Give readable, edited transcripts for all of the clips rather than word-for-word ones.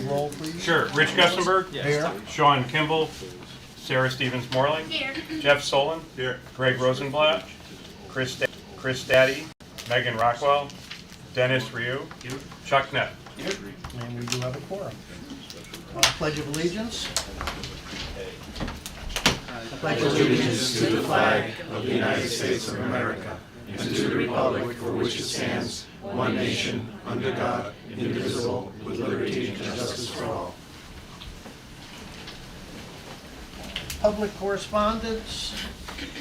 roll, please. Sure. Rich Gussenberg. Here. Sean Kimball. Sarah Stevens Morling. Here. Jeff Solon. Here. Greg Rosenblatt. Chris Daddy. Megan Rockwell. Dennis Ryu. Chuck Neff. And we do have a quorum. Pledge of Allegiance. Pledge of allegiance to the flag of the United States of America and to the republic for which it stands, one nation, under God, indivisible, with liberty and justice for all. Public correspondence.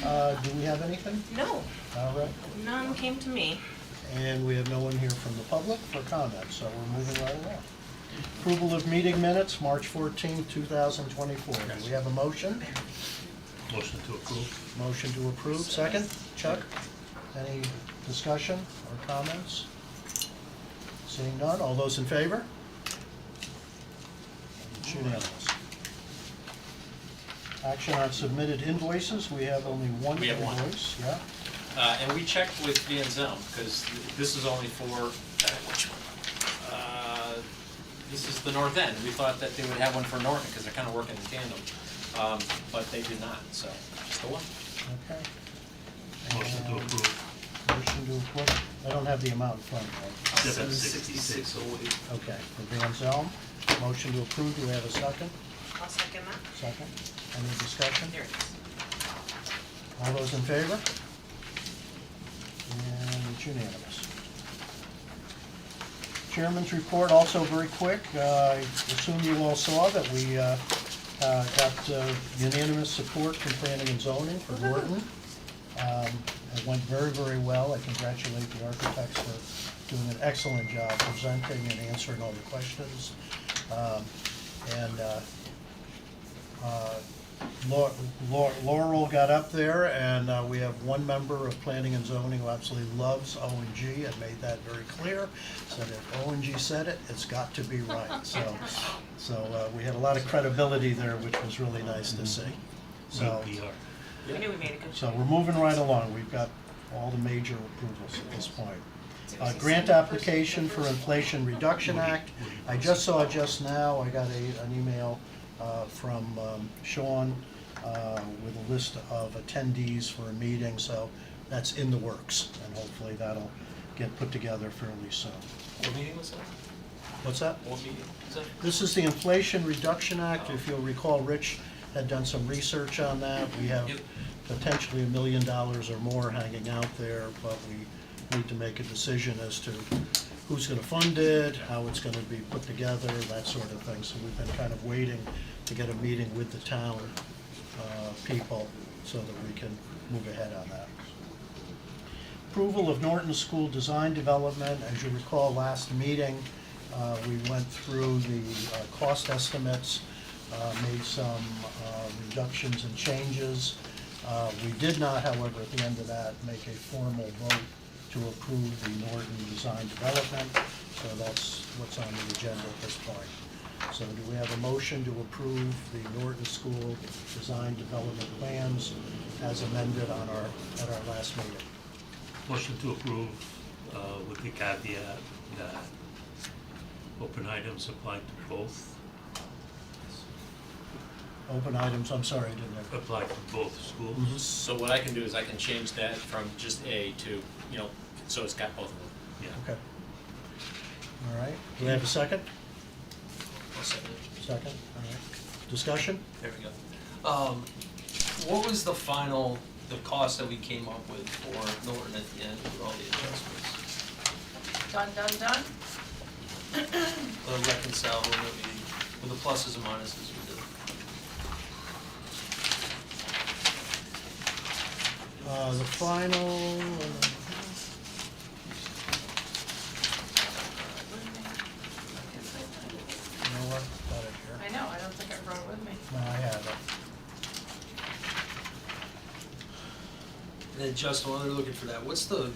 Do we have anything? No, All right. none came to me. And we have no one here from the public for comment, so we're moving right along. Approval of meeting minutes, March 14, 2024. Do we have a motion? Motion to approve. Motion to approve. Second? Chuck? Any discussion or comments? Seeing none, all those in favor? It's unanimous. Action on submitted invoices, we have only one We have one. invoice. Yeah. And we checked with Van Zelm, because this is only for, which one? This is the North End. We thought that they would have one for Norton, because they're kind of working in tandem. But they did not, so just the one. Okay. Motion to And approve. Motion to approve. I don't have the amount in front of me. 76608. Okay, for Van Zelm, motion to approve, do we have a second? I'll second that. Second. Any discussion? There it is. All those in favor? And it's unanimous. Chairman's report, also very quick. I assume you all saw that we got unanimous support from planning and zoning for Norton. It went very, very well. I congratulate the architects for doing an excellent job presenting and answering all the questions. Laurel got up there, and we have one member of Planning and Zoning who absolutely loves O&G and made that very clear. Said if O&G said it, it's got to be right. So we had a lot of credibility there, which was really nice to see. So, Good PR. We knew we made a good so choice. we're moving right along. We've got all the major approvals at this point. Grant application for Inflation Reduction Act. I just saw just now, I got an email from Sean with a list of attendees for a meeting, so that's in the works, and hopefully that'll get put together fairly soon. What meeting was that? What's that? What meeting was that? This is the Inflation Reduction Act. If you'll recall, Rich had done some research on that. We have Yep. potentially $1 million or more hanging out there, but we need to make a decision as to who's gonna fund it, how it's gonna be put together, that sort of thing. So we've been kind of waiting to get a meeting with the town people so that we can move ahead on that. Approval of Norton School Design Development. As you recall, last meeting, we went through the cost estimates, made some reductions and changes. We did not, however, at the end of that, make a formal vote to approve the Norton Design Development, so that's what's on the agenda at this point. So do we have a motion to approve the Norton School Design Development plans as amended on at our last meeting? Motion to approve with the caveat that open items apply to both, Open items, I'm sorry, I didn't have. apply to both schools. So what I can do is I can change that from just A to, so it's got both of them. Yeah. Okay. All right, do we have a second? I'll second it. Second, all right. Discussion? There we go. What was the cost that we came up with for Norton at the end with all the adjustments? Done. Reconcile with the pluses and minuses we did. The final, you know what, got it here. I know, I don't think I brought it with me. No, I have it. And then Justin, while they're looking for that, what's the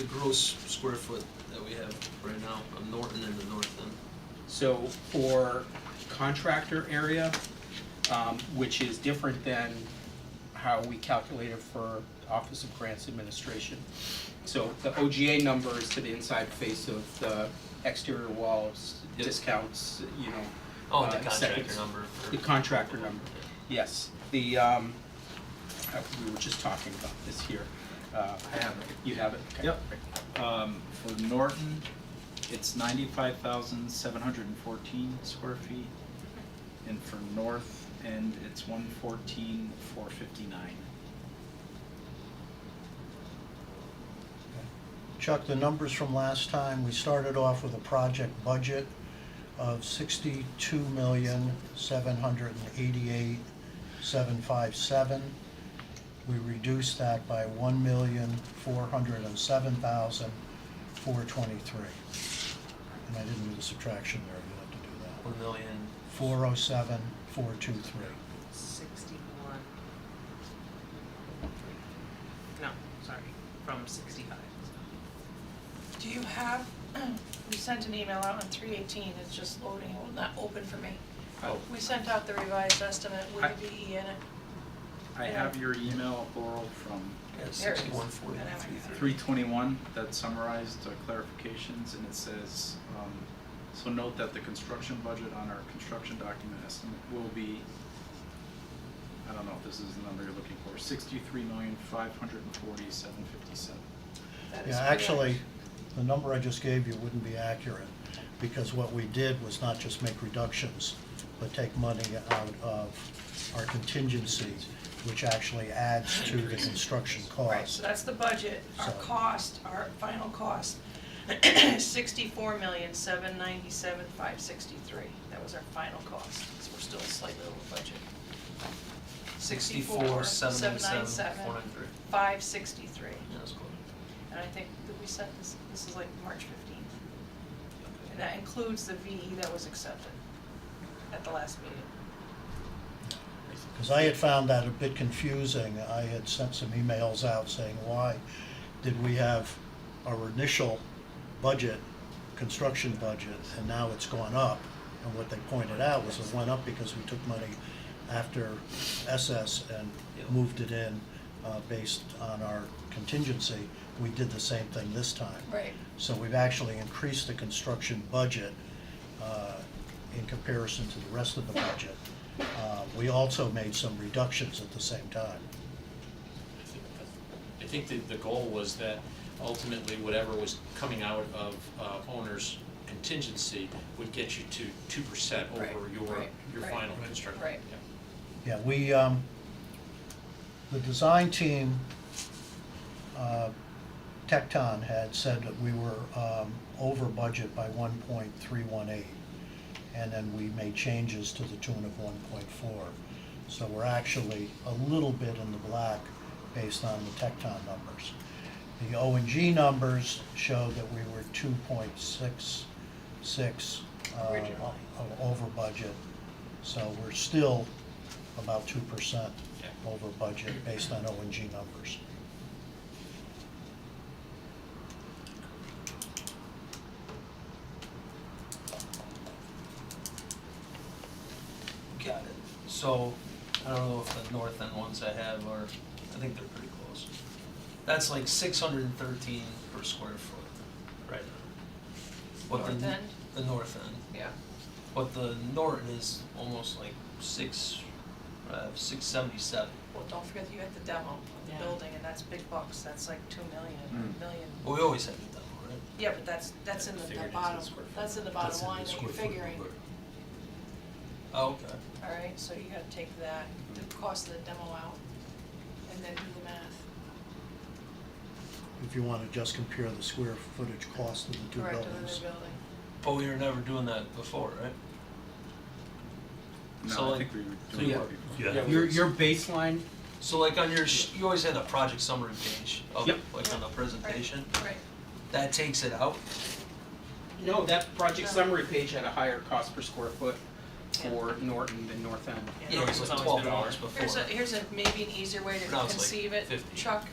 gross square foot that we have right now on Norton and the North End? So for contractor area, which is different than how we calculate it for Office of Grants Administration. So the OGA number is to the inside face of the exterior walls, Yep. discounts, Oh, the seconds. contractor number. The contractor number, yes. We were just talking about this here. I have it. You have it? Okay. Yep. For Norton, it's 95,714 square feet. And for North End, it's 114,459. Chuck, the numbers from last time, we started off with a project budget of $62,788,757. We reduced that by $1,407,423. And I didn't do the subtraction there, you have to do that. 1,000,000. 407,423. 61. No, sorry, from 65. Do you have, we sent an email out on 3/18, it's just loading, it will not open for me. Oh. We sent out the revised estimate with the VE in it. I have your email, Laurel, from Yeah, There it is. 61,433. 321 that summarized clarifications, and it says, so note that the construction budget on our construction document estimate will be, I don't know if this is the number you're looking for, 63,540,757. That is Yeah, correct. actually, the number I just gave you wouldn't be accurate, because what we did was not just make reductions, but take money out of our contingency, which actually adds to the construction Right, cost. so that's the budget, our So- cost, our final cost, 64,797,563. That was our final cost, so we're still slightly over budget. 64,797,493. 563. Yeah, that's close. And I think that we sent this is like March 15th. And that includes the VE that was accepted at the last meeting. Because I had found that a bit confusing. I had sent some emails out saying, why did we have our initial budget, construction budget, and now it's gone up? And what they pointed out was it went up because we took money after SS and moved it in based on our contingency. We did the same thing this time. Right. So we've actually increased the construction budget in comparison to the rest of the budget. We also made some reductions at the same time. I think the goal was that ultimately whatever was coming out of owner's contingency would get you to 2% over Right, your right, right, final construction. right. Yeah. Yeah, we, the design team, Tecton had said that we were over budget by 1.318. And then we made changes to the tune of 1.4. So we're actually a little bit in the black based on the Tecton numbers. The O&G numbers showed that we were 2.66 Originally. over budget. So we're still about 2% over budget based on O&G numbers. Got it. So, I don't know if the north end ones I have are, I think they're pretty close. That's like 613 per square foot, right? What the- North end? The north end. Yeah. But the Norton is almost like 677. Well, don't forget you had the demo of the Yeah. building, and that's big bucks, that's like 2 million, Mm. million. Well, we always have the demo, right? Yeah, but that's in the Figured into the bottom, square foot. that's in the That's bottom in line the that you're square foot figuring. number. Oh, okay. All right, so you gotta take that, the cost of the demo out, and then do the math. If you want to just compare the square footage cost of the two Correct, of the buildings. new building. But we were never doing that before, right? So, No, I like- think we were so doing yeah. that before. Yeah. Your baseline, So like on your, you always had a project summary page, of, Yep. like on the presentation. Right. That takes it out? no, that project summary page had a higher cost per square foot for Norton than North End. You know, it was like $12 before. Here's a maybe an easier way to Now it's like conceive it, 50. Chuck.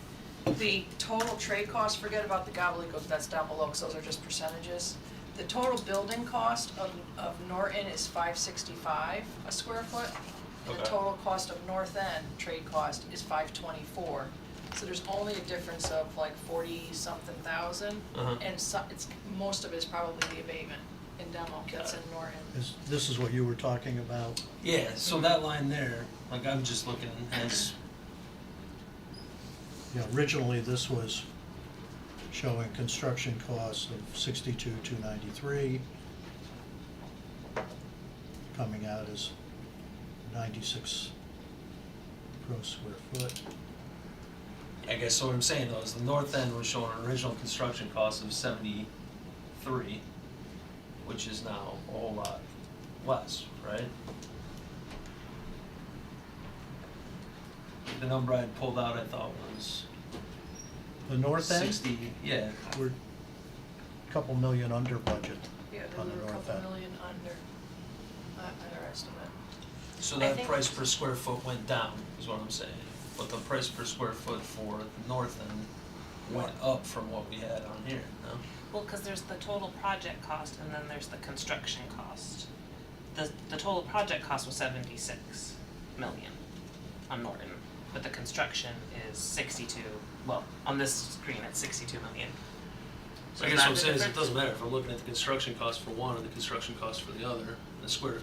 The total trade cost, forget about the gobbledygook that's down below, because those are just percentages. The total building cost of Norton is $565 a square foot. And the Okay. total cost of North End, trade cost, is $524. So there's only a difference of like 40-something thousand. Uh-huh. And so, most of it is probably the abatement in demo, that's in Norton. This is what you were talking about? Yeah, so that line there, like I'm just looking as, Yeah, originally this was showing construction costs of 62,293, coming out as 96 gross square foot. I guess so what I'm saying though is the north end was showing an original construction cost of 73, which is now a whole lot less, right? The number I had pulled out I thought was The north end, 60, yeah. we're a couple million under budget Yeah, on they the were a north couple end. million under, our estimate. So I that think- price per square foot went down, is what I'm saying. But the price per square foot for the north end went up from what we had on here, no? Well, cause there's the total project cost and then there's the construction cost. The total project cost was 76 million on Norton, but the construction is 62, well, on this screen it's 62 million. So I guess what I'm saying is it doesn't matter if I'm looking at the construction cost for one or the construction cost for the other, the square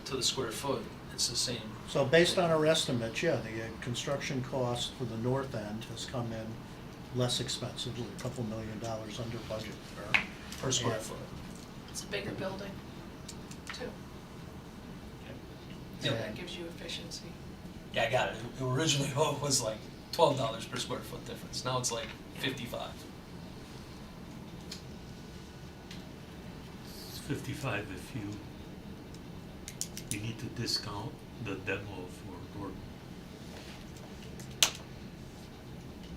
foot, it's the same. So based on our estimates, yeah, the construction cost for the north end has come in less expensively, a couple $1 million under budget. Per square Yeah. foot. It's a bigger building, too. So that gives you efficiency. Yeah, I got it. Originally it was like $12 per square foot difference, now it's like 55. It's 55 if you need to discount the demo for Norton.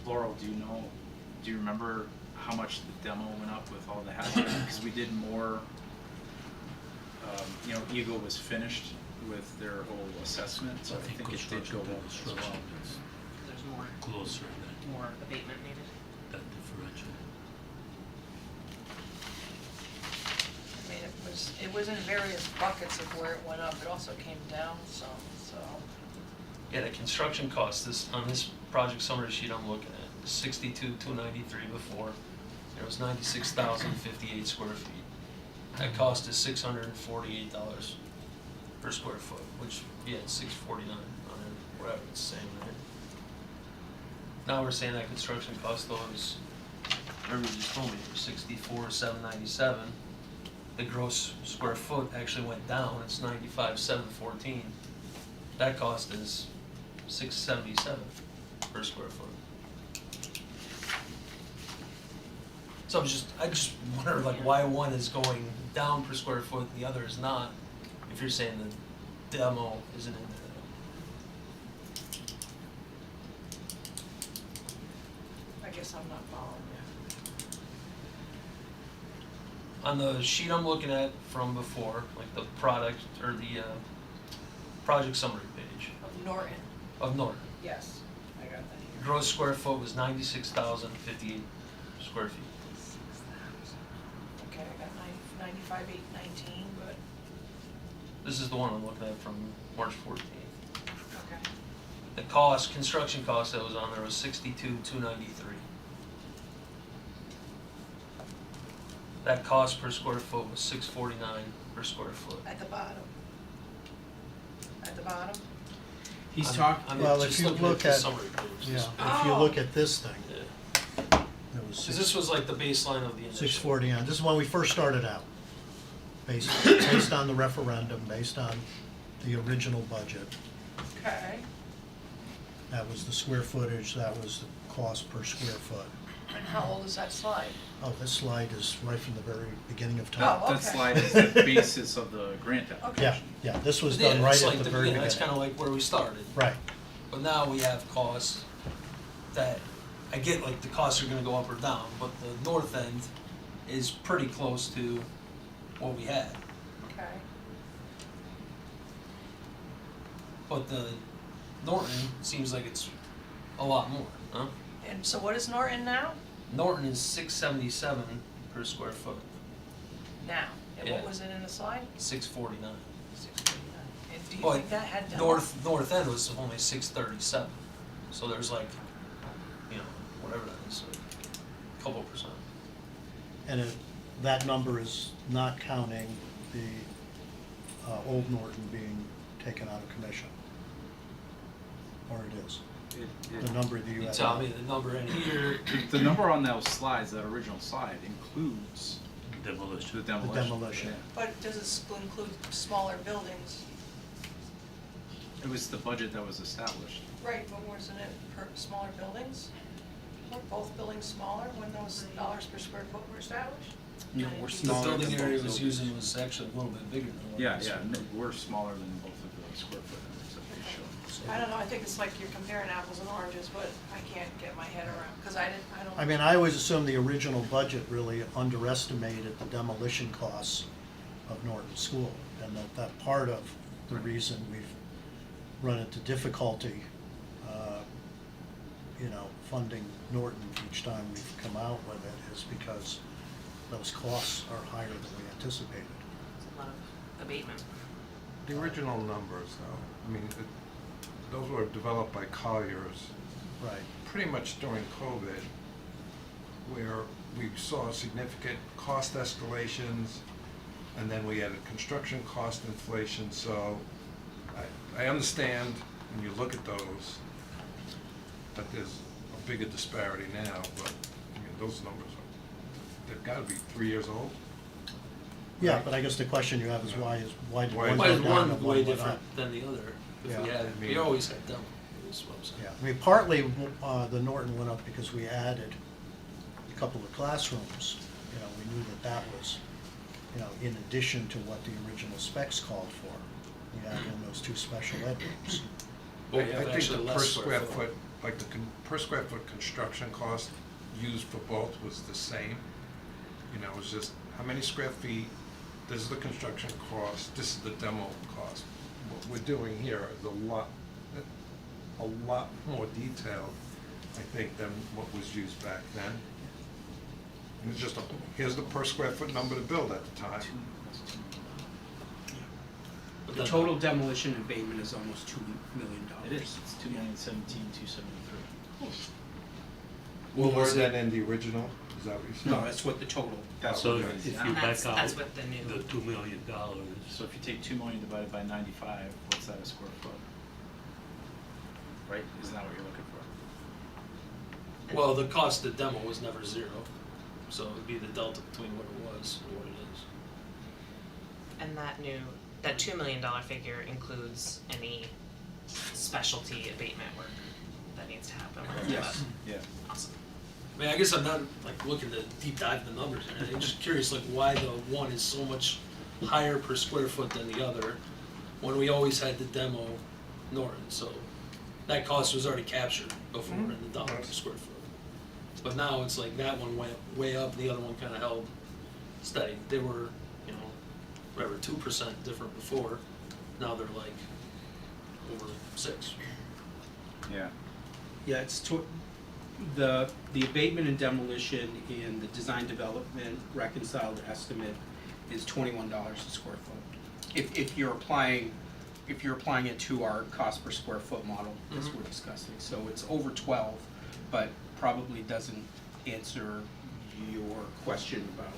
Laurel, do you remember how much the demo went up with all the hazard? Because we did more, Eagle was finished with their whole assessment, so I think it did construction go to up as well. construction is There's more, closer than more abatement needed. that differential. I mean, it was in various buckets of where it went up, it also came down some, so. Yeah, the construction cost, on this project summary sheet I'm looking at, is 62,293 before. There was 96,058 square feet. That cost is $648 per square foot, which, yeah, it's $649 on it, whatever, it's the same, right? Now we're saying that construction cost though is, whatever you just told me, it was 64,797. The gross square foot actually went down, it's 95,714. That cost is $677 per square foot. So I just wonder like why one is going down per square foot and the other is not, if you're saying the demo isn't in there. I guess I'm not following you. On the sheet I'm looking at from before, like the product or the project summary page Of Norton, of Norton, yes, I got that here. gross square foot was 96,058 square feet. Okay, I got 95,819, but, This is the one I'm looking at from March 14th. okay. The cost, construction cost that was on there was 62,293. That cost per square foot was $649 per square foot. At the bottom. At the bottom? He's I'm- talking, I'm Well, just if you looking at look the at- summary page. Yeah, this- if you look at this thing, Yeah. it was Cause this was like the baseline of the initial. 649, this is when we first started out. Based on the referendum, based on the original budget. Okay. That was the square footage, that was the cost per square foot. And how old is that slide? Oh, this slide is right from the very beginning of time. Oh, That okay. slide is the basis of the grant application. Yeah, this was Yeah, done right it's at like the the very beginning, beginning. that's kinda like where we started. Right, But now we have costs that, I get like the costs are gonna go up or down, but the north end is pretty close to what we had. Okay. But the Norton seems like it's a lot more, huh? And so what is Norton now? Norton is 677 per square foot, Now. And what Yeah. was it in the slide? 649. 649. And do you But think that had demo? north end was only 637, so there's like, whatever that is, a couple percent. and that number is not counting the Old Norton being taken out of commission. Or it is, the number that you You have. tell me the number in here. The number on those slides, that original slide, includes Demolition. the The demolition. demolition. But does it include smaller buildings? It was the budget that was established. Right, but wasn't it per smaller buildings? Weren't both buildings smaller when those dollars per square foot were established? No, we're The smaller than building both area was buildings. using was actually a little bit bigger than what it Yeah, was. yeah, we're smaller than both of the square foot numbers that they showed. I don't know, I think it's like you're comparing apples and oranges, but I can't get my head around, because I don't. I mean, I always assumed the original budget really underestimated the demolition costs of Norton School, and that part of the reason we've run into difficulty, funding Norton each time we've come out with it is because those costs are higher than we anticipated. It's a lot of abatement. The original numbers, though, I mean, those were developed by Colliers Right. pretty much during COVID, where we saw significant cost escalations, and then we had a construction cost inflation, so I understand when you look at those, that there's a bigger disparity now, but, I mean, those numbers they've gotta be 3 years old. Yeah, but I guess the question you have is why did Why one Why go is down one and way went different up? than the other? If we Yeah. had, we always had demo, is what I'm saying. Yeah, I mean, partly, the Norton went up because we added a couple of classrooms. We knew that was, in addition to what the original specs called for. We added in those 2 special ed rooms. But we have I think actually the less per square square foot. foot, like the per square foot construction cost used for both was the same. It was just, how many square feet, this is the construction cost, this is the demo cost. What we're doing here is a lot more detailed, I think, than what was used back then. And it's just, here's the per square foot number to build at the time. But The then- total demolition and abatement is almost $2 million. It is, it's 2,017,273. What More was than it? in the original, is that what you said? No, that's what the total. So okay. if you And back that's out what the new- the $2 million, So if you take 2 million divided by 95, what's that a square foot? Right, isn't that what you're looking for? Well, the cost of demo was never zero, so it'd be the delta between what it was and what it is. And that $2 million figure includes any specialty abatement work that needs to happen with the Yes. Yeah. Awesome. I mean, I guess I'm not like looking to deep dive the numbers or anything. I'm just curious, like why the one is so much higher per square foot than the other, when we always had the demo Norton. So that cost was already captured before in the dollar per square foot. But now it's like that one went way up, the other one kind of held steady. They were, whatever, 2% different before. Now they're like over 6. Yeah. Yeah, the abatement and demolition in the design development reconciled estimate is $21 a square foot. If you're applying it to our cost per square foot model, as we're discussing, so it's over 12, but probably doesn't answer your question about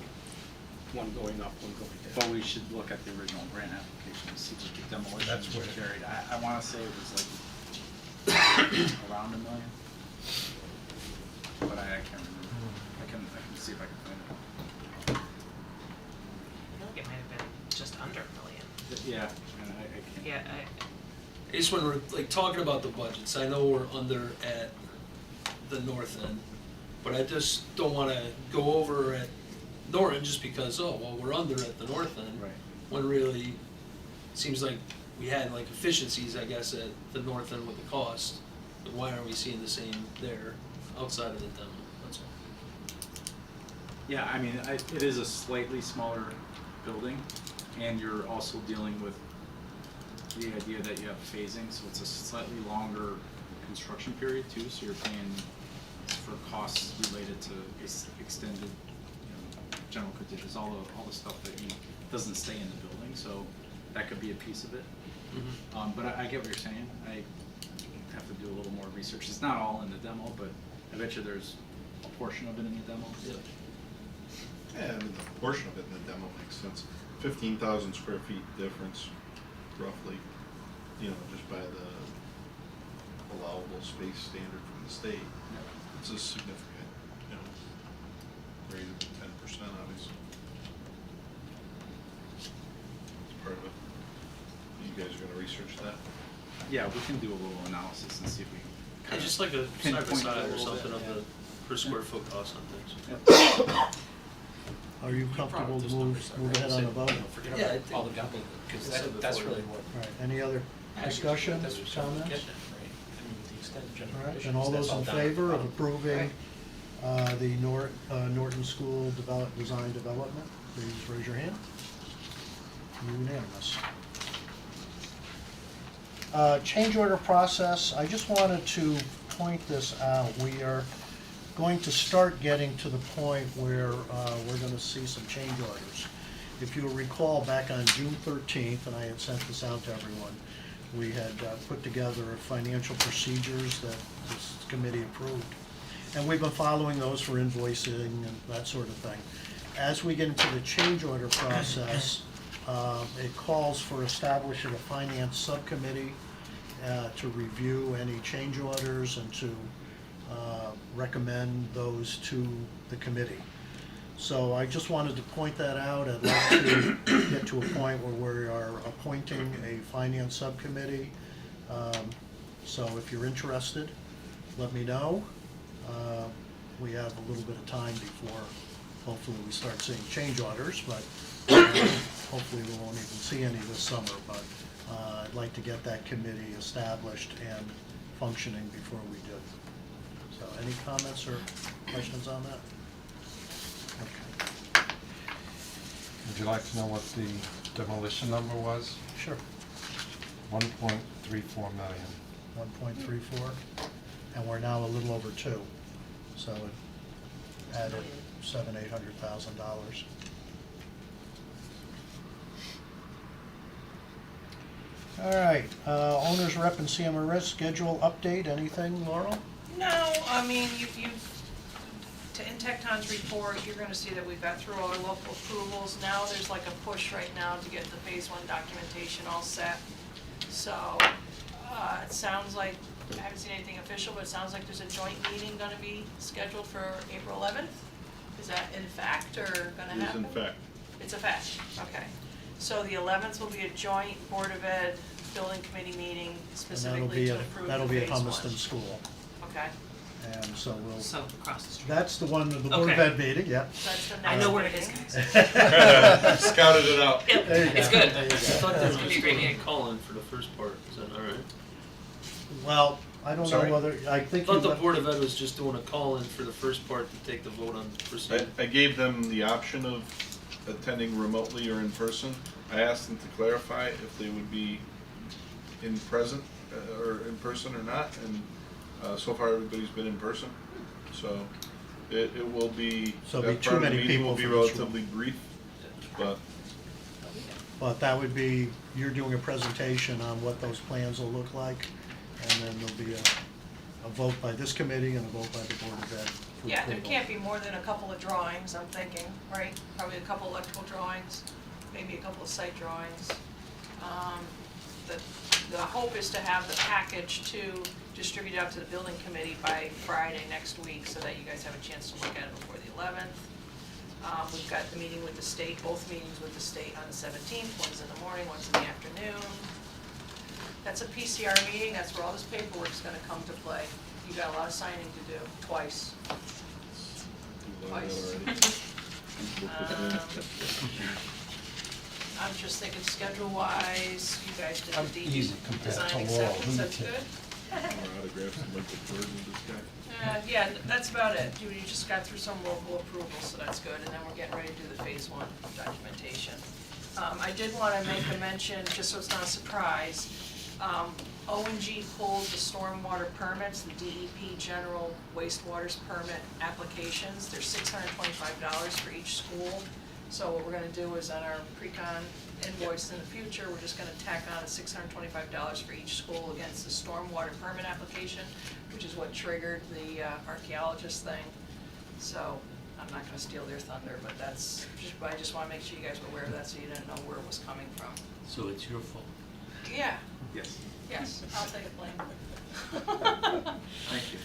one going up, one going But down. we should look at the original grant application to see what the demolition That's was where- carried. I wanna say it was like around $1 million. But I can't remember. I can see if I can find I feel like it might have been just under $1 million. it. Yeah, and I can't. Yeah, I just when we're like talking about the budgets, I know we're under at the north end, but I just don't wanna go over at Norton just because, oh, well, we're under at the north end. Right. When really, it seems like we had like efficiencies, I guess, at the north end with the cost. But why aren't we seeing the same there outside of the demo? That's all. Yeah, I mean, it is a slightly smaller building, and you're also dealing with the idea that you have phasing, so it's a slightly longer construction period too, so you're paying for costs related to extended, general conditions, all the stuff that doesn't stay in the building, so that could be a piece of it. But I get what you're saying. I have to do a little more research. It's not all in the demo, but I bet you there's a portion of it in the demo. Yeah. Yeah, I mean, the portion of it in the demo makes sense. 15,000 square feet difference, roughly, you know, just by the allowable space standard from the state. It's a significant, you know, greater than 10%, obviously. It's part of it. You guys are gonna research that? Yeah, we can do a little analysis and see if we can. Yeah, just like a side by pinpoint it a side or little something bit, of yeah. the per square foot cost on things. Are you comfortable to move ahead on the vote? Forget Yeah, I about think- all the gobbledygook, because I said that's before, really yeah. what. All right, any other discussion, That's what we're comments? getting at, right? I mean, with the extended general All right, conditions, and all that's those in down. favor of approving the Norton School Design Development, please raise your hand. Unanimous. Change order process, I just wanted to point this out. We are going to start getting to the point where we're gonna see some change orders. If you'll recall, back on June 13th, and I had sent this out to everyone, we had put together financial procedures that this committee approved. And we've been following those for invoicing and that sort of thing. As we get into the change order process, it calls for establishing a finance subcommittee to review any change orders and to recommend those to the committee. So I just wanted to point that out. I'd like to get to a point where we are appointing a finance subcommittee. So if you're interested, let me know. We have a little bit of time before hopefully we start seeing change orders, but hopefully we won't even see any this summer. But I'd like to get that committee established and functioning before we do. So any comments or questions on that? Okay. Would you like to know what the demolition number was? Sure. 1.34 million. 1.34, and we're now a little over 2, so it added $700,000-800,000. All right, owner's rep and CMRS schedule update, anything, Laurel? No, I mean, in Tecton's report, you're gonna see that we've got through all our local approvals. Now there's like a push right now to get the phase 1 documentation all set. So, it sounds like, I haven't seen anything official, but it sounds like there's a joint meeting gonna be scheduled for April 11th. Is that in fact or gonna It is happen? in fact. It's a fact, okay. So the 11th will be a joint Board of Ed Building Committee meeting And specifically to approve the that'll be at phase 1. Humiston School, Okay, and so we'll, So across the street. that's the one, the Board of Okay. Ed meeting, yeah. that's the next I know where it is, meeting. guys. Scouted it out. Yep, There you it's go. good. There you go. I thought there was It's gonna be just a great gonna meeting. call in for the first part, is that all right? Well, I don't know Sorry? whether, I I think thought the you, Board of Ed was just doing a call in for the first part to take the vote on proceeding. I gave them the option of attending remotely or in person. I asked them to clarify if they would be in present, or in person or not, and so far everybody's been in person. So it will be, So it'll be that too part of the many meeting people will be for this room. relatively brief, but but that would be, you're doing a presentation on what those plans will look like, and then there'll be a vote by this committee and a vote by the Board of Ed for Yeah, there approval. can't be more than a couple of drawings, I'm thinking, right? Probably a couple electrical drawings, maybe a couple of site drawings. The hope is to have the package to distribute out to the building committee by Friday next week, so that you guys have a chance to look at it before the 11th. We've got the meeting with the state, both meetings with the state on the 17th, one's in the morning, one's in the afternoon. That's a PCR meeting, that's where all this paperwork's gonna come to play. You got a lot of signing to do, twice. we learned that Twice. already. I'm just thinking schedule-wise, you guys did I'm the easy DD compared design to Laurel, acceptance, who you that's kidding? good? More autographs and Michael Jordan, this guy. Yeah, that's about it. You just got through some local approvals, so that's good, and then we're getting ready to do the phase 1 documentation. I did wanna make a mention, just so it's not a surprise, O&G pulled the stormwater permits, the DEP general wastewater permit applications. They're $625 for each school. So what we're gonna do is on our pre-con invoice in the future, we're just gonna tack on a $625 for each school against the stormwater permit application, which is what triggered the archaeologist thing. So I'm not gonna steal their thunder, but I just wanna make sure you guys were aware of that, so you didn't know where it was coming from. So it's your fault. Yeah, Yes. yes, I'll take a blame. Thank you.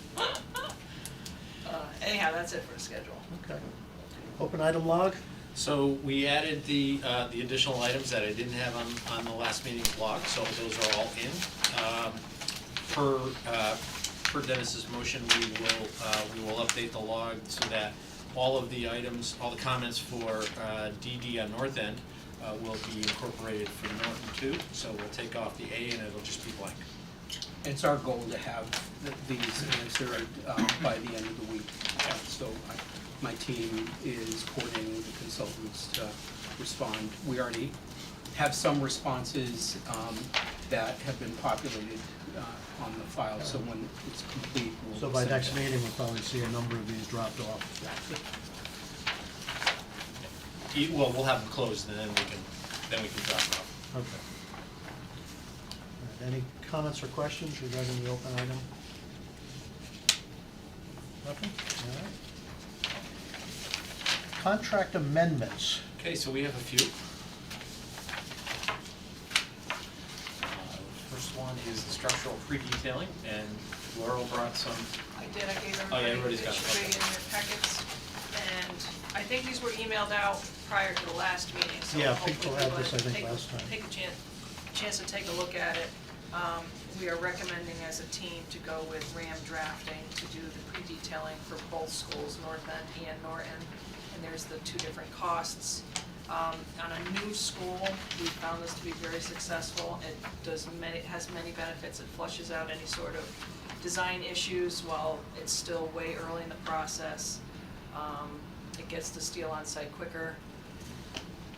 Anyhow, that's it for the schedule. Okay. Open item log? So we added the additional items that I didn't have on the last meeting's log, so those are all in. Per Dennis's motion, we will update the log so that all of the items, all the comments for DD on North End will be incorporated for Norton too. So we'll take off the A and it'll just be blank. It's our goal to have these answered by the end of the week. So my team is coordinating with the consultants to respond. We already have some responses that have been populated on the file, so when it's complete, we'll So by send it next out. meeting, we'll probably see a number of these dropped off. Well, we'll have them closed and then we can drop them off. Okay. All right, any comments or questions regarding the open item? Nothing? All right. Contract amendments. Okay, so we have a few. First one is the structural pre-detailing, and Laurel brought some. I did, I gave Oh, yeah, everybody, everybody's they got should it, be in your packets. And I think these were emailed out prior to the last meeting, so Yeah, hopefully people we'll had this, I think, take- last time. Take a chance to take a look at it. We are recommending as a team to go with RAM Drafting to do the pre-detailing for both schools, North End and Norton. And there's the two different costs. On a new school, we found this to be very successful. It has many benefits. It flushes out any sort of design issues while it's still way early in the process. It gets the steel on site quicker.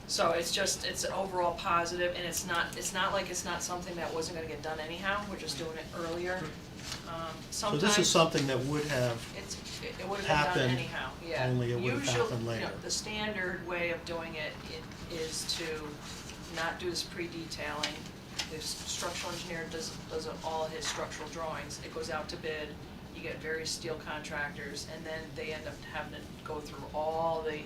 So it's an overall positive, and it's not like it's not something that wasn't gonna get done anyhow. We're just doing it earlier. So this is something that would have, It would have been happened, done anyhow, yeah. only it would have Usually, happened later. The standard way of doing it is to not do this pre-detailing. The structural engineer does all his structural drawings. It goes out to bid, you get various steel contractors, and then they end up having to go through all the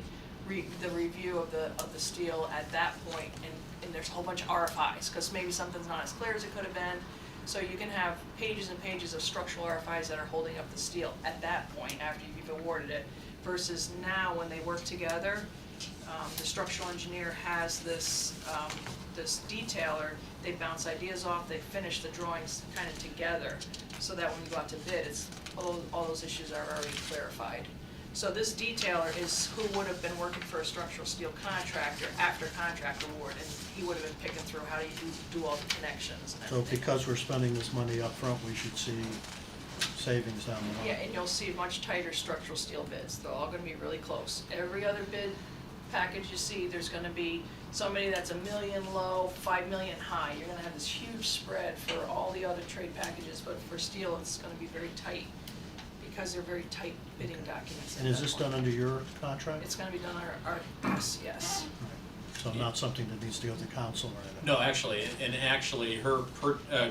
review of the steel at that point, and there's a whole bunch of RFIs, because maybe something's not as clear as it could have been. So you can have pages and pages of structural RFIs that are holding up the steel at that point, after you've awarded it, versus now, when they work together, the structural engineer has this detailer, they bounce ideas off, they finish the drawings kind of together, so that when you go out to bid, all those issues are already clarified. So this detailer is who would have been working for a structural steel contractor after contract award, and he would have been picking through how do you do all the connections and so everything. because we're spending this money up front, we should see savings down the line. Yeah, and you'll see much tighter structural steel bids. They're all gonna be really close. Every other bid package you see, there's gonna be somebody that's $1 million low, $5 million high. You're gonna have this huge spread for all the other trade packages, but for steel, it's gonna be very tight, because they're very tight bidding documents. And is this done under your contract? It's gonna be done yes. So not something that needs to go to council or anything? No, actually, her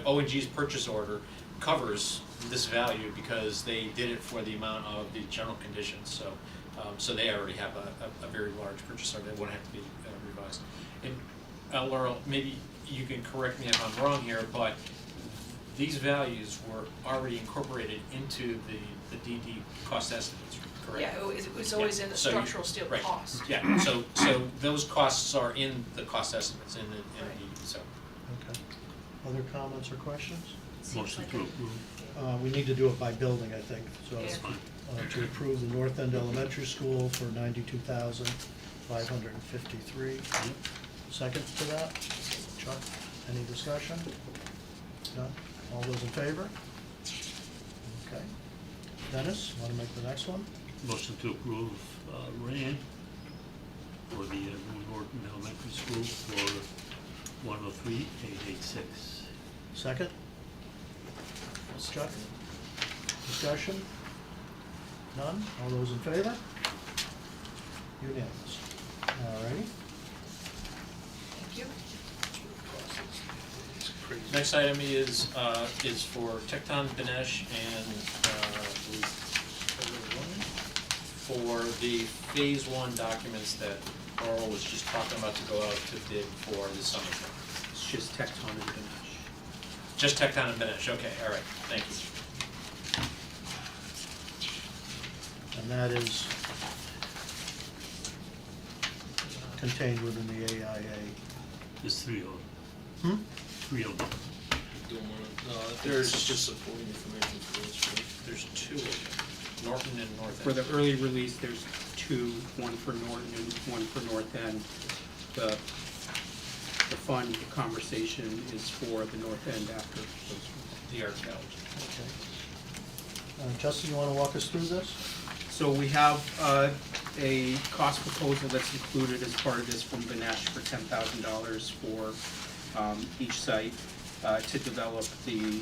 O&G's purchase order covers this value because they did it for the amount of the general conditions, so they already have a very large purchase order, they won't have to be revised. And Laurel, maybe you can correct me if I'm wrong here, but these values were already incorporated into the DD cost estimates, correct? Yeah, it was always in the So you- structural steel right. cost. Yeah, so those costs are in the cost estimates in the DD, so. Okay. Other comments or questions? Motion to approve. We need to do it by building, I think, so. Yeah. Fine. To approve the North End Elementary School for $92,553. Second to that? Chuck, any discussion? None? All those in favor? Okay. Dennis, want to make the next one? Motion to approve RAN for the New Norton Elementary School for 103,886. Second? Chuck? Discussion? None? All those in favor? Unanimous. All righty. Thank you. Next item is for Tecton Benesh and for the phase one documents that Laurel was just talking about to go out to bid for the summer. It's just Tecton and Benesh. Just Tecton and Benesh, okay, all right, thank you. And that is contained within the AIA. There's three of them. Three of them. There's just supporting information for this, right? There's two of them, Norton and North End. For the early release, there's two, one for Norton and one for North End. The fund, the conversation is for the North End after those. The art gallery. Okay. Justin, you want to walk us through this? So we have a cost proposal that's included as part of this from Benesh for $10,000 for each site to develop the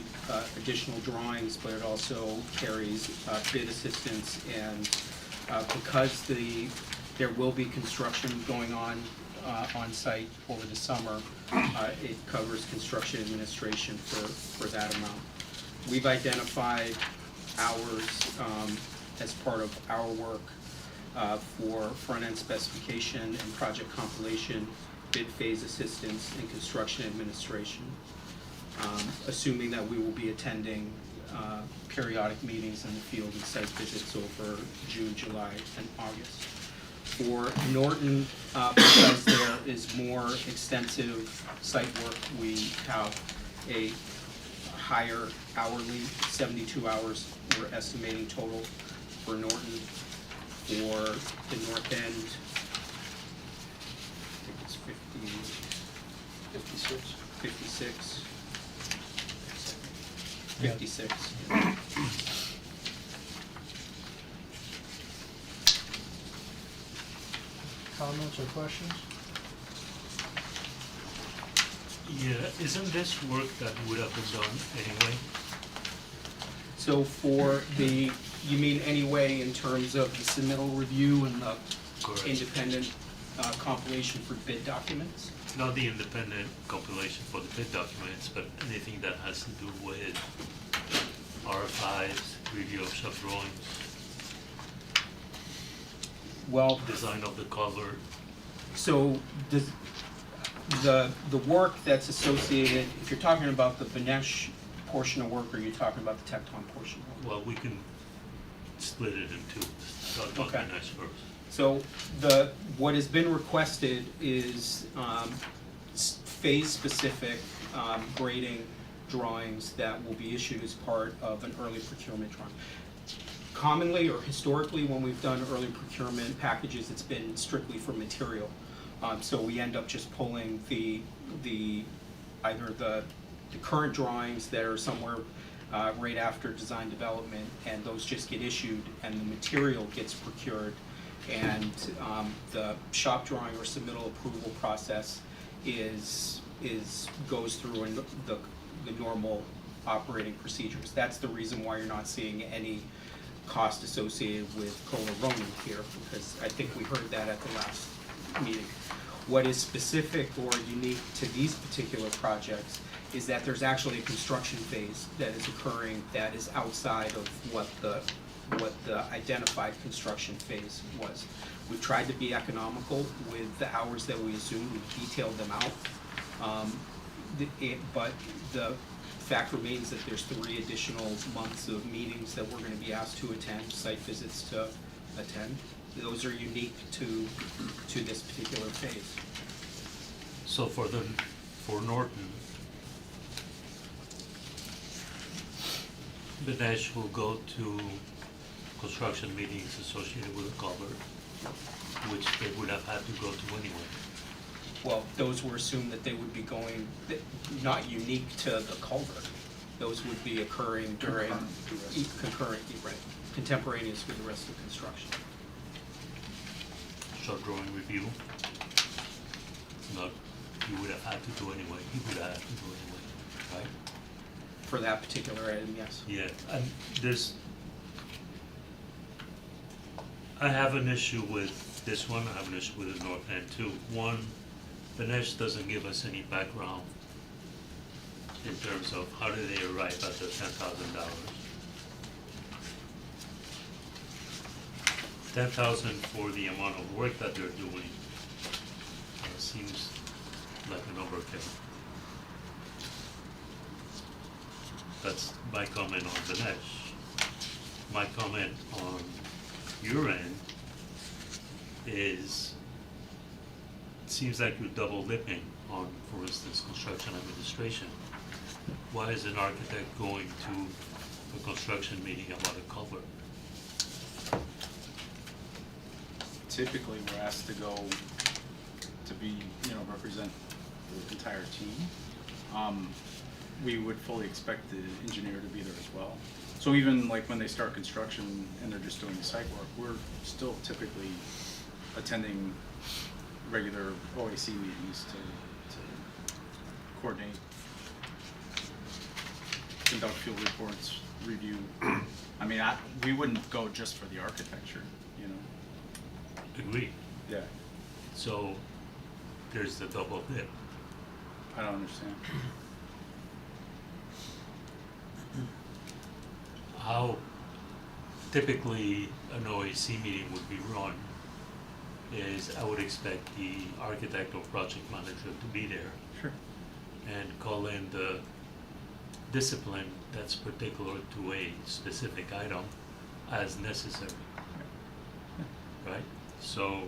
additional drawings, but it also carries bid assistance, and because there will be construction going on site over the summer, it covers construction administration for that amount. We've identified hours as part of our work for front-end specification and project compilation, bid phase assistance, and construction administration. Assuming that we will be attending periodic meetings in the field and site visits over June, July, and August. For Norton, because there is more extensive site work, we have a higher hourly, 72 hours we're estimating total for Norton. For the North End, I think it's 56. 56. Comments or questions? Yeah, isn't this work that would have been done anyway? So for the, you mean anyway in terms of the submittal review and the Correct. independent compilation for bid documents? Not the independent compilation for the bid documents, but anything that has to do with RFIs, review of shop drawings, Well, design of the cover. so the work that's associated, if you're talking about the Benesh portion of work, or you're talking about the Tecton portion of work? Well, we can split it in two. Talk about Okay. Benesh first. So what has been requested is phase-specific grading drawings that will be issued as part of an early procurement drawing. Commonly or historically, when we've done early procurement packages, it's been strictly for material. So we end up just pulling either the current drawings that are somewhere right after design development, and those just get issued, and the material gets procured, and the shop drawing or submittal approval process goes through in the normal operating procedures. That's the reason why you're not seeing any cost associated with Kohler Roman here, because I think we heard that at the last meeting. What is specific or unique to these particular projects is that there's actually a construction phase that is occurring that is outside of what the identified construction phase was. We've tried to be economical with the hours that we assumed. We've detailed them out. But the fact remains that there's 3 additional months of meetings that we're gonna be asked to attend, site visits to attend. Those are unique to this particular phase. So for Norton, Benesh will go to construction meetings associated with the culvert, which they would have had to go to anyway. Well, those were assumed that they would be going, not unique to the culvert. Those would be occurring during concurrent, right, contemporaneous with the rest of construction. Short drawing review. Not, you would have had to do anyway, he would have had to do anyway, right? For that particular item, yes. Yeah, and I have an issue with this one, I have an issue with the North End too. One, Benesh doesn't give us any background in terms of how did they arrive at the $10,000. 10,000 for the amount of work that they're doing seems like an overkill. That's my comment on Dinesh. My comment on your end is, it seems like you're double dipping on, for instance, construction administration. Why is an architect going to a construction meeting about a culvert? Typically, we're asked to go to be, represent the entire team. We would fully expect the engineer to be there as well. So even like when they start construction and they're just doing the site work, we're still typically attending regular OAC meetings to coordinate, conduct field reports, review. I mean, we wouldn't go just for the architecture, Agreed. Yeah, So there's the double dip. I don't understand. How typically an OAC meeting would be run is I would expect the architect or project manager to be there Sure. and call in the discipline that's particular to a specific item as necessary, right? So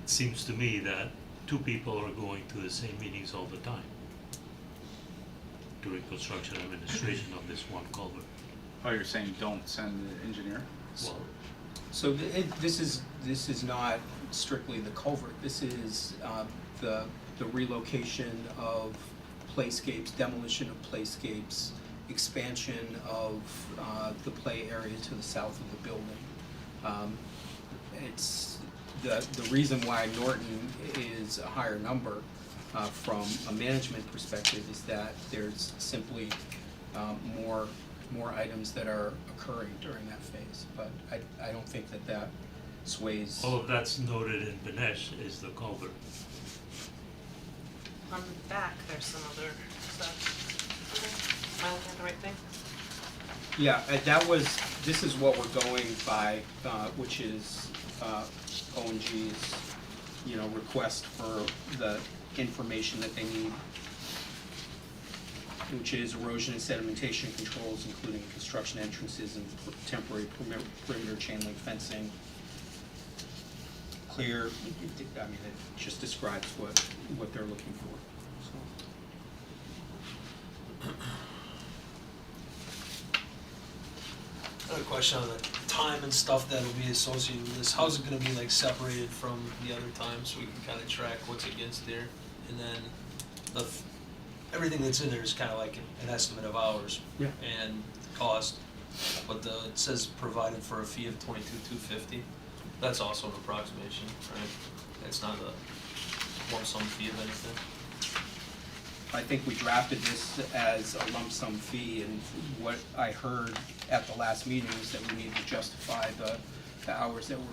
it seems to me that two people are going to the same meetings all the time during construction administration of this one culvert. Oh, you're saying don't send the engineer? Well, So this is not strictly the culvert, this is the relocation of playscapes, demolition of playscapes, expansion of the play area to the south of the building. It's the reason why Norton is a higher number from a management perspective is that there's simply more items that are occurring during that phase, but I don't think that sways. all of that's noted in Dinesh is the culvert. On the back, there's some other stuff. Am I looking at the right thing? Yeah, this is what we're going by, which is O&G's, request for the information that they need, which is erosion and sedimentation controls, including construction entrances and temporary perimeter chain link fencing. Clear, it just describes what they're looking for, so. Another question on the time and stuff that'll be associated with this. How's it gonna be like separated from the other times so we can kind of track what's against there? And then everything that's in there is kind of like an estimate of hours Yeah. and cost. But it says provided for a fee of $22,250. That's also an approximation, right? It's not a lump sum fee of anything. I think we drafted this as a lump sum fee, and what I heard at the last meeting was that we needed to justify the hours that we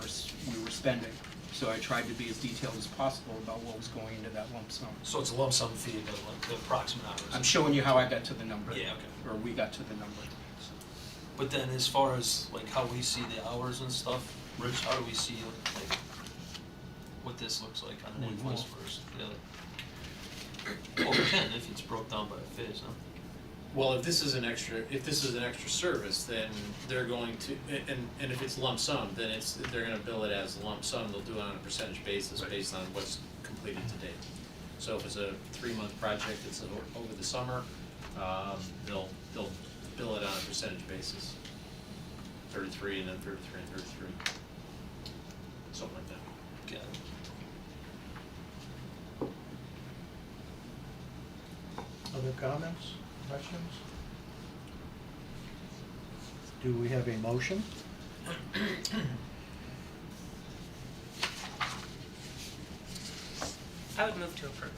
were spending. So I tried to be as detailed as possible about what was going into that lump sum. So it's a lump sum fee, but like the approximate hours. I'm showing you how I got to the number. Yeah, okay. Or we got to the number. But then as far as like how we see the hours and stuff, Rich, how do we see like what this looks like on an We invoice won't. versus the other? Well, we can if it's broke down by a phase, huh? Well, if this is an extra service, then they're going to, and if it's lump sum, then they're gonna bill it as a lump sum, they'll do it on a percentage basis based on what's completed to date. So if it's a 3-month project, it's over the summer, they'll bill it on a percentage basis. 33 and then 33 and 33. Something like that. Got it. Other comments, questions? Do we have a motion? I would move to approve.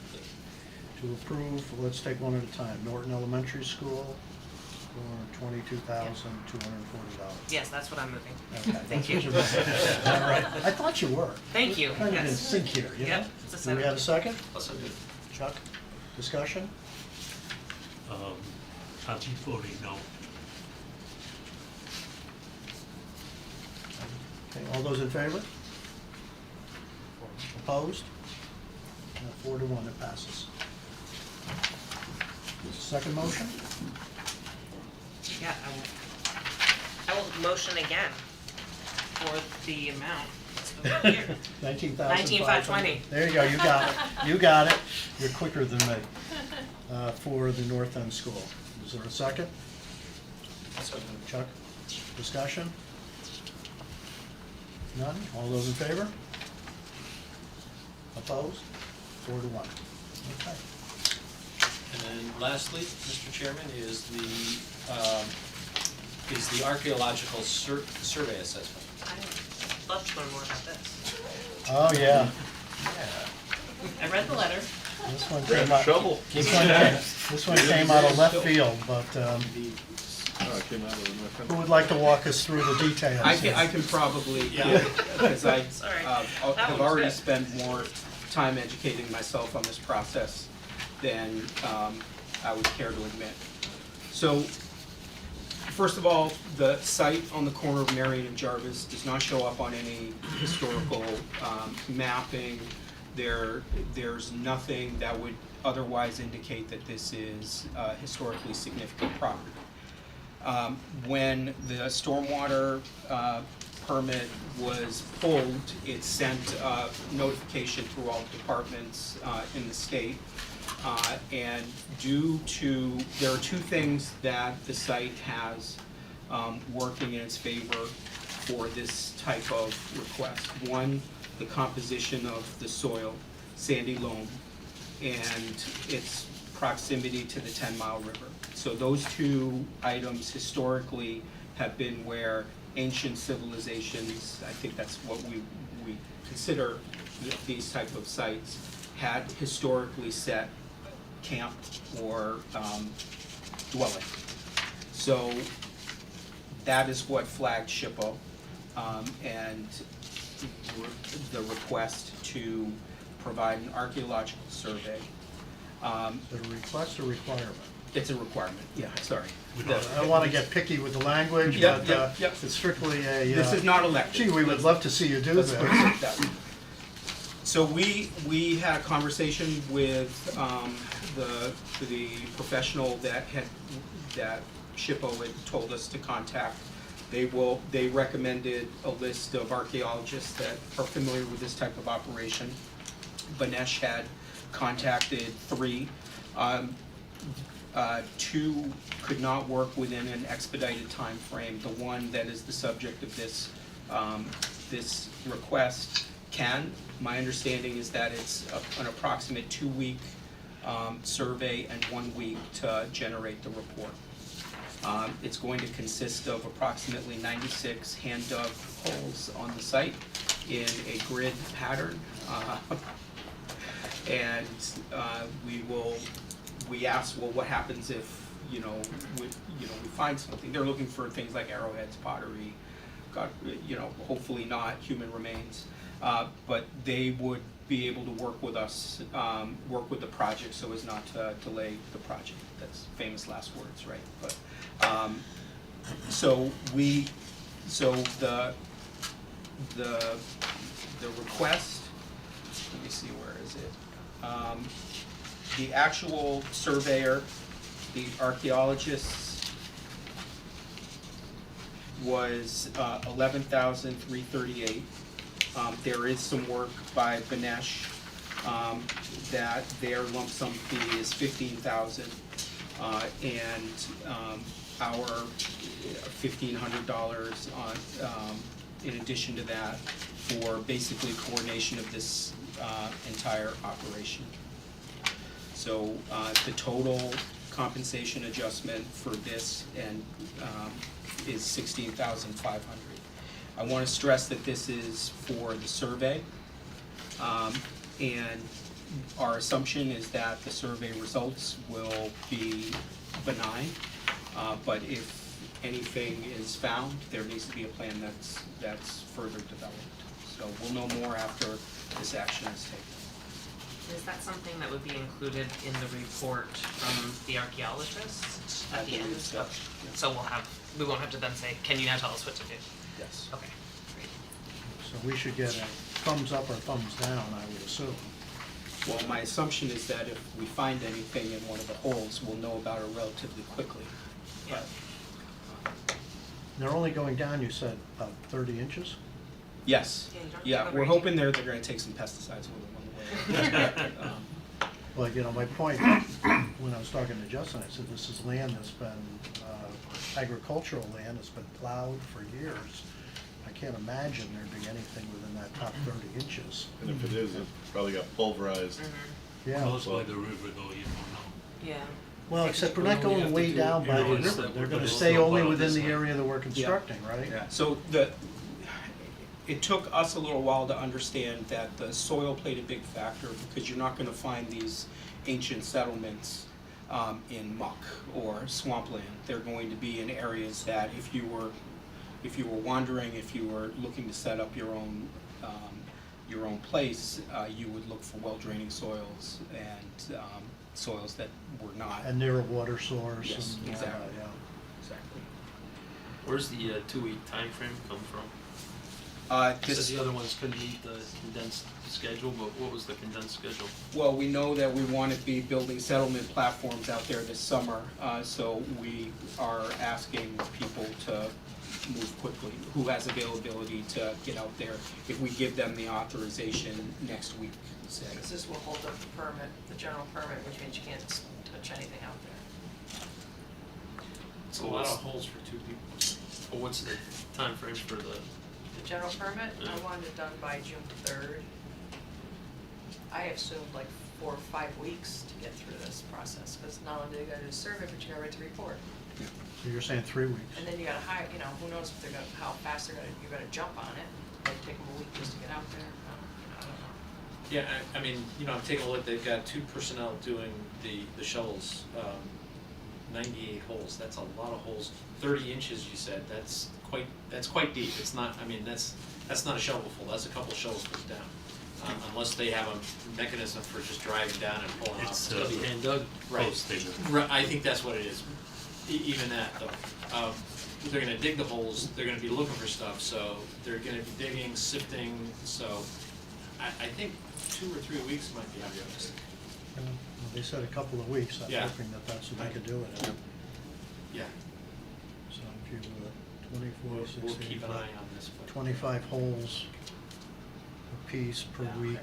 To approve, let's take one at a time. Norton Elementary School for $22,240. Yes, that's what I'm moving. Okay, Thank that's you. what you're moving. All right, I thought you were. Thank you, Kind of in yes. sync here, you know? Yep, it's a Do we have a second? Also good. Chuck, discussion? I'm voting no. Okay, all those in favor? Opposed? 4-1, it passes. Second motion? Yeah, I will motion again for the amount. Here. 19,520. 19,520. There you go, you got it, you got it. You're quicker than me. For the North End School. Is there a second? Chuck, discussion? None? All those in favor? Opposed? 4-1. Okay. And then lastly, Mr. Chairman, is the archaeological survey assessment. I'd love to learn more about this. Oh, yeah. I read the letter. This one came out, Shovel. this one came out of left field, but Oh, it came out of who my. would like to walk us through the details? I can probably, because I Sorry. have That one's already good. spent more time educating myself on this process than I would care to admit. So, first of all, the site on the corner of Marion and Jarvis does not show up on any historical mapping. There's nothing that would otherwise indicate that this is historically significant property. When the stormwater permit was pulled, it sent notification through all departments in the state. And there are two things that the site has working in its favor for this type of request. One, the composition of the soil, sandy loam, and its proximity to the 10-mile river. So those two items historically have been where ancient civilizations, I think that's what we consider these type of sites, had historically set camp or dwelling. So that is what flagged SHPO, and the request to provide an archaeological survey. The request or requirement? It's a requirement, yeah, sorry. I don't want to get picky with the language, Yep, but yep, yep. it's strictly a. This is not elected. Gee, we would love to see you do Let's put it that. like that. So we had a conversation with the professional that SHPO had told us to contact. They recommended a list of archaeologists that are familiar with this type of operation. Banesh had contacted 3. 2 could not work within an expedited time frame. The one that is the subject of this request can. My understanding is that it's an approximate 2-week survey and 1 week to generate the report. It's going to consist of approximately 96 hand-dug holes on the site in a grid pattern. And we asked, well, what happens if, we find something? They're looking for things like arrowheads, pottery, hopefully not human remains. But they would be able to work with us, work with the project so as not to delay the project. That's famous last words, right? But, so the request, let me see, where is it? The actual surveyor, the archaeologists, was $11,338. There is some work by Banesh that their lump sum fee is $15,000, and our $1,500 in addition to that for basically coordination of this entire operation. So the total compensation adjustment for this and is $16,500. I want to stress that this is for the survey, and our assumption is that the survey results will be benign, but if anything is found, there needs to be a plan that's further developed. So we'll know more after this action is taken. Is that something that would be included in the report from the archaeologist at the end? So, yeah. So we won't have to then say, can you now tell us what to do? Yes. Okay, great. So we should get a thumbs up or thumbs down, I would assume. Well, my assumption is that if we find anything in one of the holes, we'll know about it relatively quickly. Yeah. They're only going down, you said, about 30 inches? Yes, Yeah, you don't yeah, have we're a hoping they're gonna take some pesticides with them on the way. Well, you know, my point, when I was talking to Justin, I said, this is land that's been, agricultural land that's been plowed for years. I can't imagine there'd be anything within that top 30 inches. And if it is, it probably got pulverized. Yeah, Close by the river though, you don't know. Yeah. well, except we're not We only going have way to do down by the areas river. that They're we're gonna gonna stay know only about within this the one. area that we're constructing, right? Yeah, so it took us a little while to understand that the soil played a big factor, because you're not gonna find these ancient settlements in muck or swampland. They're going to be in areas that if you were wandering, if you were looking to set up your own place, you would look for well-draining soils and soils that were not. And near a water source Yes, and, exactly. yeah. Exactly. Where's the 2-week time frame come from? You This, said the other ones couldn't meet the condensed schedule, but what was the condensed schedule? well, we know that we want to be building settlement platforms out there this summer, so we are asking people to move quickly, who has availability to get out there, if we give them the authorization next week, say. Because this will hold up the permit, the general permit, which means you can't touch anything out there. It's a lot of holes for two people. Or what's the time frame for the, The general permit, I Yeah. wanted it done by June 3rd. I assumed like 4 or 5 weeks to get through this process, because not only do you gotta do a survey, but you gotta write the report. So you're saying 3 weeks? And then you gotta hire, you know, who knows if they're gonna, how fast they're gonna, you're gonna jump on it, might take them a week just to get out there, I don't know. Yeah, I mean, I'm taking a look, they've got 2 personnel doing the shovels, 98 holes, that's a lot of holes. 30 inches, you said, that's quite deep, it's not, that's not a shovelful, that's a couple shovelsfuls down. Unless they have a mechanism for just driving down and pulling off. It's it's gotta be hand dug? Right. post digger. Right, I think that's what it is, even that though. They're gonna dig the holes, they're gonna be looking for stuff, so they're gonna be digging, sifting, so I think 2 or 3 weeks might be realistic. Well, they said a couple of weeks, I'm Yeah. hoping that that's what they could do it in. Yeah, So if you, 24, 16, we'll keep an eye on this, but. 25 holes a piece per Yeah. week.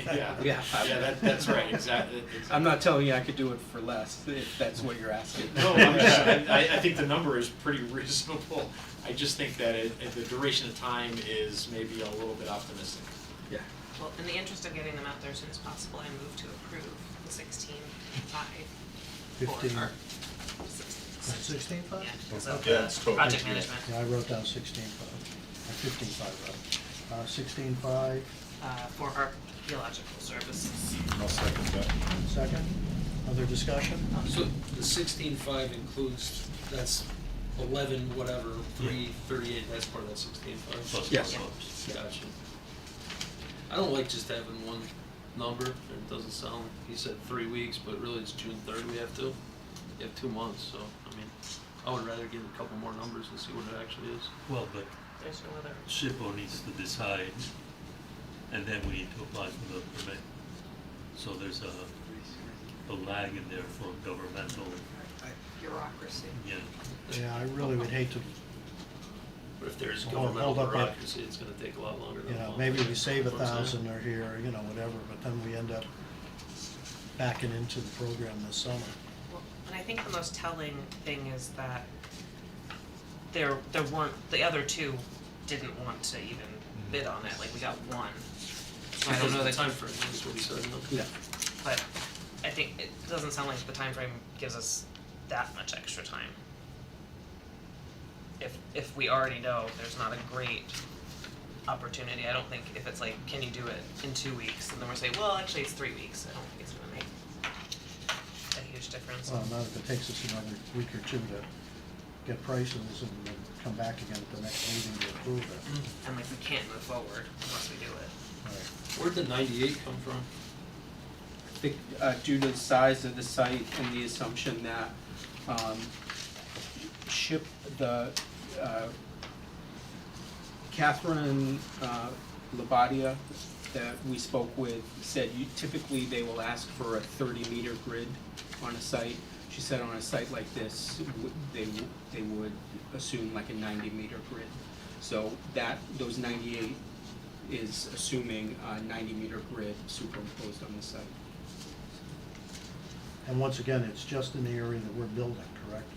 Yeah, Yeah. that's right, exactly. I'm not telling you I could do it for less, if that's what you're asking. No, I think the number is pretty reasonable. I just think that the duration of time is maybe a little bit optimistic. Yeah. Well, in the interest of getting them out there as soon as possible, I move to approve the 16.5 for 15. our 16.5? Yeah, because of Yeah, it's the total. project management, Yeah, I wrote down 16.5, 15.5 rather. 16.5, for archaeological services. I'll second that. second. Other discussion? So the 16.5 includes, that's 11 whatever, 338, that's part of that 16.5? Plus Yes. markups. Gotcha. I don't like just having one number, it doesn't sound, he said 3 weeks, but really it's June 3rd we have to. You have 2 months, so, I mean, I would rather get a couple more numbers and see what it actually is. Well, but There's no other. SHPO needs to decide, and then we need to apply for the permit. So there's a lag in there for governmental, Bureaucracy. yeah. Yeah, I really would hate to, But if there's Hold governmental up that- bureaucracy, it's gonna take a lot longer than you a know, month. maybe we save That's what I'm saying. 1,000 or here, you know, whatever, but then we end up backing into the program this summer. Well, and I think the most telling thing is that there weren't, the other 2 didn't want to even bid on it, like we got 1. So I don't know the that, timeframe, is what he said, no? Yeah. but I think it doesn't sound like the time frame gives us that much extra time. If we already know there's not a great opportunity, I don't think if it's like, can you do it in 2 weeks, and then we're saying, well, actually it's 3 weeks, I don't think it's gonna make a huge difference. Well, not if it takes us another week or 2 to get prices and then come back again at the next meeting to approve it. And like, we can't move forward unless we do it. Right. Where'd the 98 come from? I think due to the size of the site and the assumption that Catherine Labadia that we spoke with said typically they will ask for a 30-meter grid on a site. She said on a site like this, they would assume like a 90-meter grid. So those 98 is assuming a 90-meter grid superimposed on the site. And once again, it's just in the area that we're building, correct?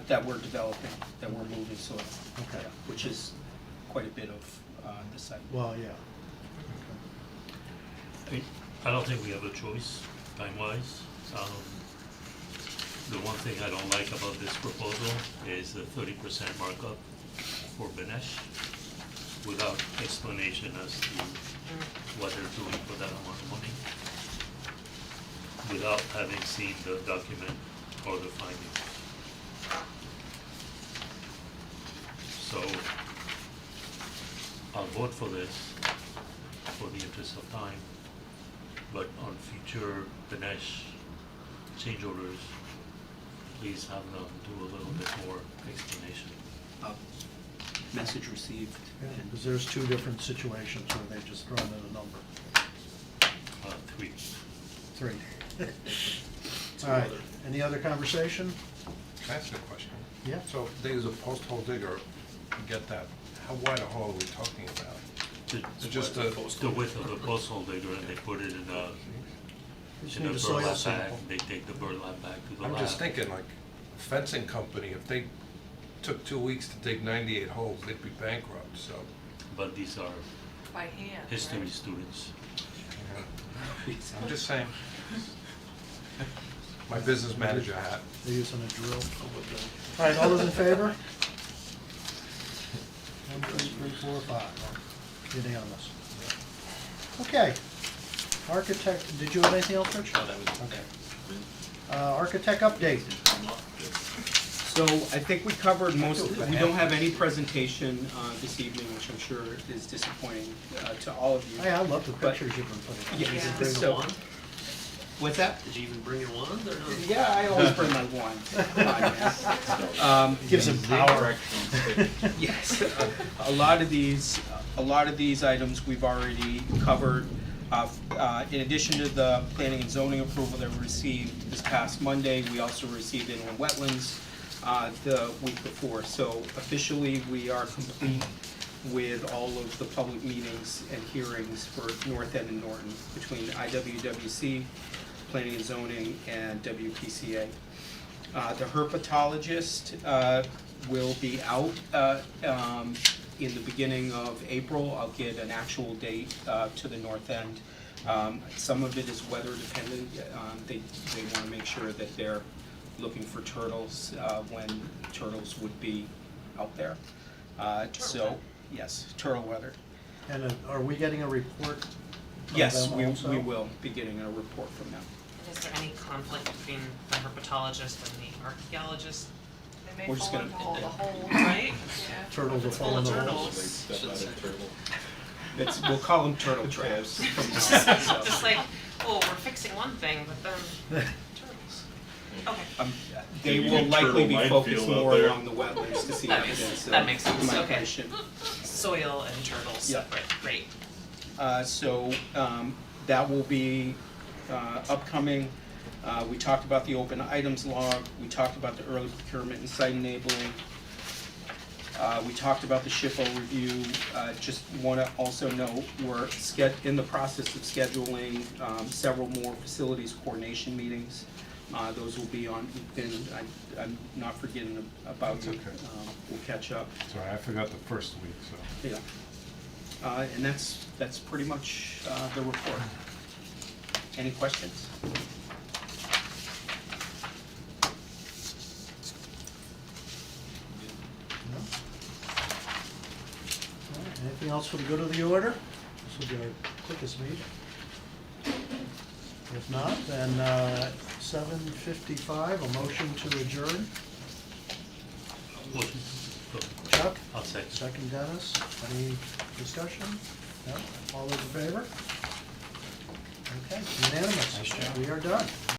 That we're developing, that we're moving soil. Okay. Yeah, which is quite a bit of the site. Well, yeah. I don't think we have a choice, time-wise. The one thing I don't like about this proposal is the 30% markup for Benesh without explanation as to what they're doing for that amount of money, without having seen the document or the findings. So I'll vote for this for the interest of time, but on future Benesh change orders, please have them do a little bit more explanation. Message received. Because there's two different situations where they just throw in a number. 3. 3. All right, any other conversation? Can I ask you a question? Yeah. So if they use a post hole digger, get that, how wide a hole are we talking about? It's just a, The width of the post hole digger, and they put it in a Just in need a a soil burlap bag. sample. They take the burlap bag to the lab. I'm just thinking like a fencing company, if they took 2 weeks to dig 98 holes, they'd be bankrupt, so. But these are By hand, history right? students. I'm just saying. My business manager hat. They're using a drill. All right, all those in favor? 1, 2, 3, 4, 5. Unanimous. Okay. Architect, did you have anything else, Rich? No, that was- Okay. Architect update. So I think we covered most of it. We don't have any presentation this evening, which I'm sure is disappointing to all of you. Hey, I love the But- pictures you've been putting up. Yeah, Did you bring a so- wand? What's that? Did you even bring your wand or no? Yeah, I always bring my wand. Gives him power. Yes, a lot of these items we've already covered. In addition to the planning and zoning approval that we received this past Monday, we also received inland wetlands the week before. So officially, we are complete with all of the public meetings and hearings for North End and Norton between IWWC, Planning and Zoning, and WPCA. The herpetologist will be out in the beginning of April. I'll get an actual date to the North End. Some of it is weather dependent. They want to make sure that they're looking for turtles when turtles would be out there. So, yes, turtle weather. And are we getting a report from Yes, them we also? will be getting a report from them. Is there any conflict between the herpetologist and the archaeologist, They may We're just fall gonna- into all the holes. right? Yeah. Turtles will It's fall full in of the holes. turtles. We'll call them turtle traps from now on, so. Just like, oh, we're fixing one thing, but then turtles. Okay. They You will get likely turtle be focused minefield out more there. along the wetlands to see That makes- evidence that of makes sense, okay. migration. Soil and turtles Yeah. separate, great. So that will be upcoming. We talked about the open items log, we talked about the early procurement and site enabling. We talked about the SHPO review. Just want to also note, we're in the process of scheduling several more facilities coordination meetings. Those will be on, I'm not forgetting about you. That's okay. We'll catch up. Sorry, I forgot the first week, so. Yeah. And that's pretty much the report. Any questions? No? All right, anything else for the good of the order? This will be our quickest meeting. If not, then 7:55, a motion to adjourn. Motion. Chuck? I'll second. Second, Dennis. Any discussion? No? All those in favor? Okay, unanimous. We are done.